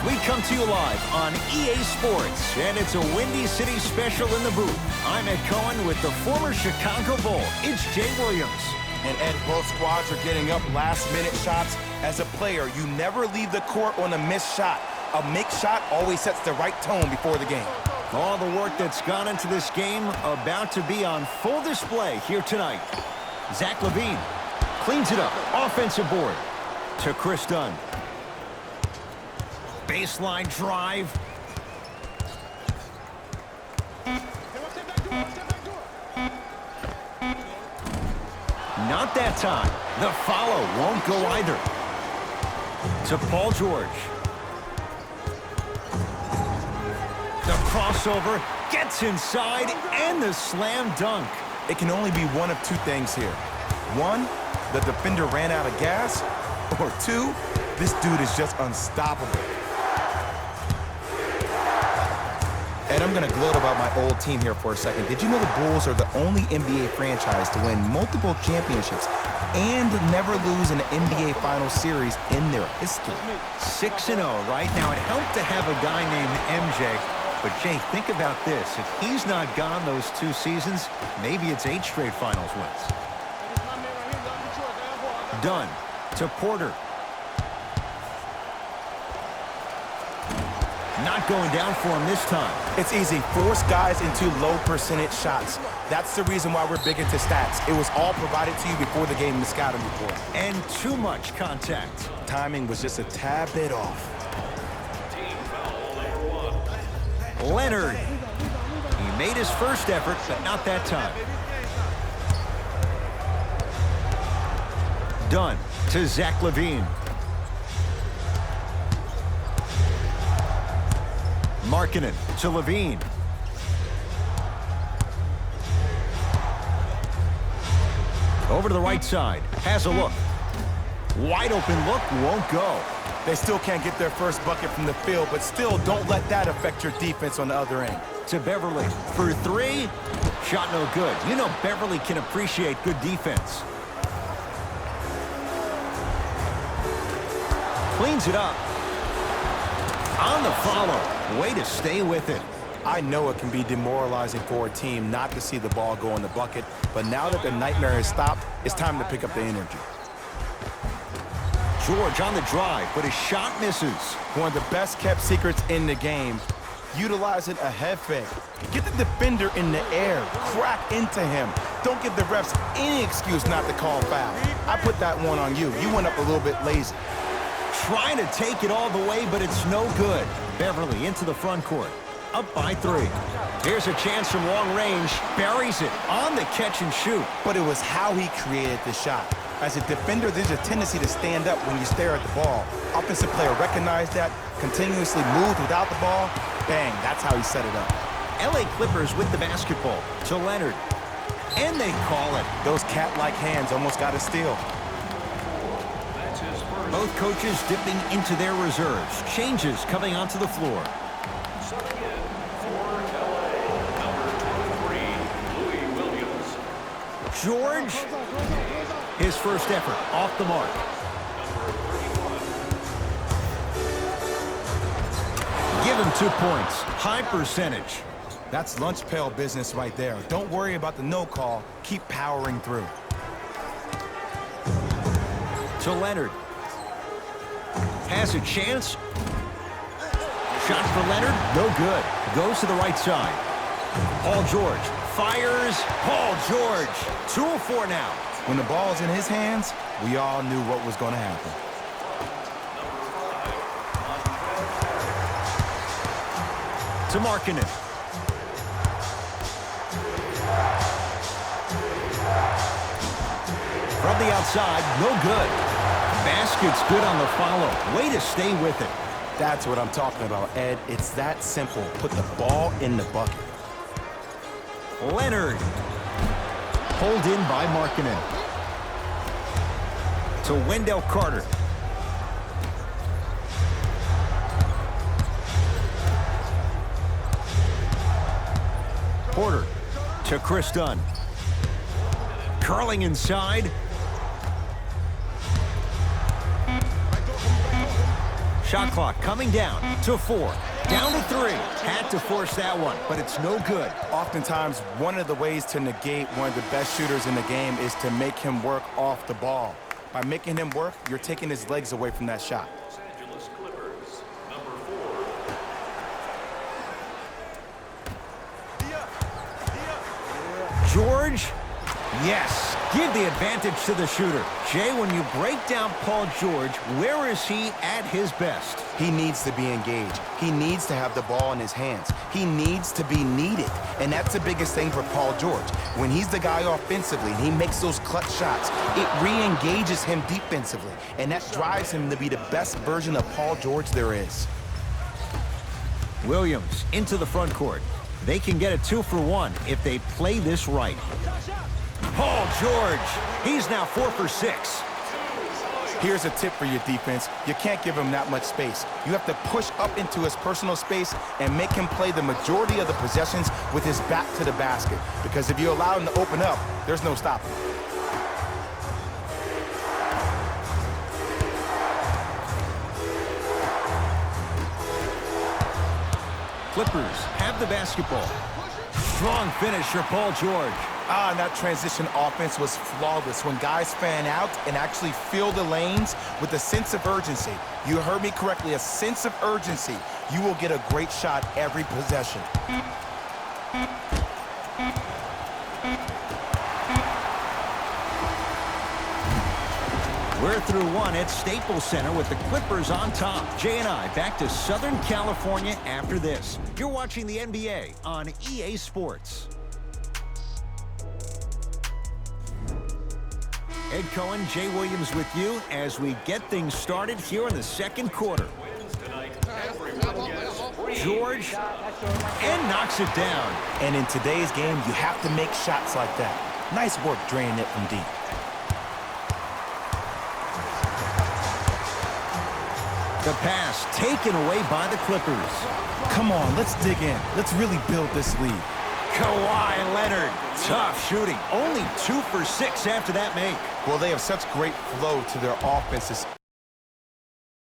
We come to you live on EA Sports, and it's a Windy City special in the booth. I'm Ed Cohen with the former Chicago Bull. It's Jay Williams. And Ed, both squads are getting up last-minute shots. As a player, you never leave the court on a missed shot. A mixed shot always sets the right tone before the game. All the work that's gone into this game about to be on full display here tonight. Zach LaVine cleans it up. Offensive board to Chris Dunn. Baseline drive. Not that time. The follow won't go either. To Paul George. The crossover gets inside and the slam dunk. It can only be one of two things here. One, the defender ran out of gas. Or two, this dude is just unstoppable. Ed, I'm going to gloat about my old team here for a second. Did you know the Bulls are the only NBA franchise to win multiple championships and never lose an NBA Finals series in their history? 6-0 right now. It helped to have a guy named MJ. But, Jay, think about this. If he's not gone those 2 seasons, maybe it's 8 straight Finals wins. Dunn to Porter. Not going down for him this time. It's easy. Force guys into low percentage shots. That's the reason why we're big into stats. It was all provided to you before the game in the scouting report. And too much contact. Timing was just a tad bit off. Leonard. He made his first effort, but not that time. Dunn to Zach LaVine. Markkanen to LaVine. Over to the right side. Has a look. Wide open look. Won't go. They still can't get their first bucket from the field, but still don't let that affect your defense on the other end. To Beverly for 3. Shot no good. You know Beverly can appreciate good defense. Cleans it up. On the follow. Way to stay with it. I know it can be demoralizing for a team not to see the ball go in the bucket, but now that the nightmare has stopped, it's time to pick up the energy. George on the drive, but his shot misses. One of the best-kept secrets in the game, utilizing a head fake. Get the defender in the air, crack into him. Don't give the refs any excuse not to call foul. I put that one on you. You went up a little bit lazy. Trying to take it all the way, but it's no good. Beverly into the front court. Up by 3. Here's a chance from long range. Buries it on the catch and shoot. But it was how he created the shot. As a defender, there's a tendency to stand up when you stare at the ball. Offensive player recognized that, continuously moved without the ball. Bang, that's how he set it up. LA Clippers with the basketball to Leonard. And they call it. Those cat-like hands almost got a steal. Both coaches dipping into their reserves. Changes coming onto the floor. George. His first effort off the mark. Give him 2 points. High percentage. That's lunch pail business right there. Don't worry about the no call. Keep powering through. To Leonard. Has a chance. Shot for Leonard. No good. Goes to the right side. Paul George fires. Paul George. 2 of 4 now. When the ball's in his hands, we all knew what was going to happen. To Markkanen. From the outside, no good. Basket's good on the follow. Way to stay with it. That's what I'm talking about, Ed. It's that simple. Put the ball in the bucket. Leonard. Pulled in by Markkanen. To Wendell Carter. Porter to Chris Dunn. Curling inside. Shot clock coming down to 4. Down to 3. Had to force that one, but it's no good. Oftentimes, one of the ways to negate one of the best shooters in the game is to make him work off the ball. By making him work, you're taking his legs away from that shot. George, yes, give the advantage to the shooter. Jay, when you break down Paul George, where is he at his best? He needs to be engaged. He needs to have the ball in his hands. He needs to be needed. And that's the biggest thing for Paul George. When he's the guy offensively and he makes those clutch shots, it re-engages him defensively. And that drives him to be the best version of Paul George there is. Williams into the front court. They can get a 2 for 1 if they play this right. Paul George, he's now 4 for 6. Here's a tip for your defense. You can't give him that much space. You have to push up into his personal space and make him play the majority of the possessions with his back to the basket. Because if you allow him to open up, there's no stopping. Clippers have the basketball. Strong finish for Paul George. And that transition offense was flawless when guys fan out and actually fill the lanes with a sense of urgency. You heard me correctly, a sense of urgency. You will get a great shot every possession. We're through one at Staples Center with the Clippers on top. Jay and I back to Southern California after this. You're watching the NBA on EA Sports. Ed Cohen, Jay Williams with you as we get things started here in the second quarter. George, and knocks it down. And in today's game, you have to make shots like that. Nice work draining it from deep. The pass taken away by the Clippers. Come on, let's dig in. Let's really build this lead. Kawhi Leonard, tough shooting. Only 2 for 6 after that make. Well, they have such great flow to their offenses.